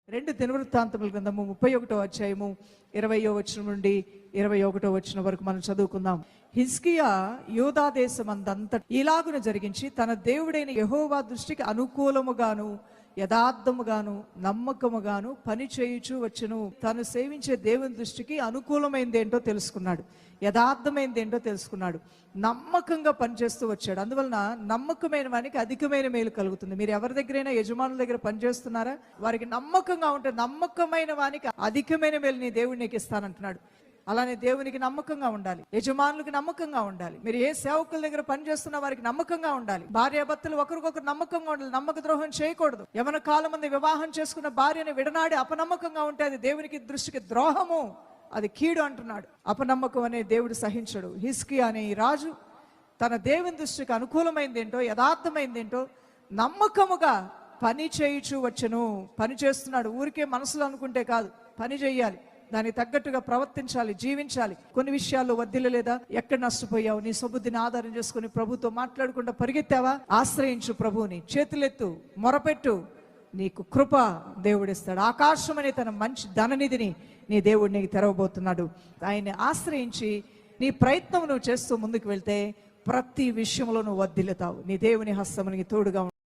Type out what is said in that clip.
2 దినవృత్తాంతముల గ్రంథము 31వ అధ్యాయము 20వ వచనం నుండి 21వ వచనం వరకు మనం చదువుకుందాం. హిజ్కియా యూదా దేశమందంతట ఇలాగున జరిగించి తన దేవుడైన యెహోవా దృష్టికి అనుకూలముగాను యథార్థముగాను నమ్మకముగాను పని చేయుచూ వచ్చును. తను సేవించే దేవుని దృష్టికి అనుకూలమైనది ఏంటో తెలుసుకున్నాడు, యథార్థమైనది ఏంటో తెలుసుకున్నాడు, నమ్మకంగా పనిచేస్తూ వచ్చాడు. అందువలన నమ్మకమైన వానికి అధికమైన మేలు కలుగుతుంది. మీరు ఎవరి దగ్గరైనా యజమానుల దగ్గర పనిచేస్తున్నారా? వారికి నమ్మకంగా ఉంటే నమ్మకమైన వానికి అధికమైన మేలు నీ దేవుడు నీకు ఇస్తానంటున్నాడు. అలానే దేవునికి నమ్మకంగా ఉండాలి, యజమానులకు నమ్మకంగా ఉండాలి. మీరు ఏ సేవకుల దగ్గర పనిచేస్తున్నా వారికి నమ్మకంగా ఉండాలి. భార్యాభర్తలు ఒకరికొకరు నమ్మకంగా ఉండాలి, నమ్మక ద్రోహం చేయకూడదు. యవన కాలం మంది వివాహం చేసుకున్న భార్యను విడనాడి అపనమ్మకంగా ఉంటే అది దేవునికి దృష్టికి ద్రోహము, అది కీడు అంటున్నాడు. అపనమ్మకం అనే దేవుడు సహించడు. హిజ్కియా అనే ఈ రాజు తన దేవుని దృష్టికి అనుకూలమైంది ఏంటో యథార్థమైంది ఏంటో నమ్మకముగా పని చేయుచూ వచ్చెను. పని చేస్తున్నాడు. ఊరికే మనసులో అనుకుంటే కాదు, పని చేయాలి, దానికి తగ్గట్టుగా ప్రవర్తించాలి, జీవించాలి. కొన్ని విషయాల్లో వర్ధిల్లలేదా? ఎక్కడ నష్టపోయావు? నీ సొబుద్ధిని ఆధారం చేసుకుని ప్రభుతో మాట్లాడకుండా పరిగెత్తావా? ఆశ్రయించు ప్రభువుని, చేతులెత్తు, మొరపెట్టు, నీకు కృప దేవుడిస్తాడు. ఆకాశం అనే తన మంచి ధననిధిని నీ దేవుడు నీకు తెరవబోతున్నాడు. ఆయన్ని ఆశ్రయించి నీ ప్రయత్నం నువ్వు చేస్తూ ముందుకు వెళ్తే ప్రతి విషయంలో నువ్వు వర్ధిల్లుతావు. నీ దేవుని హస్తం నీకు తోడుగా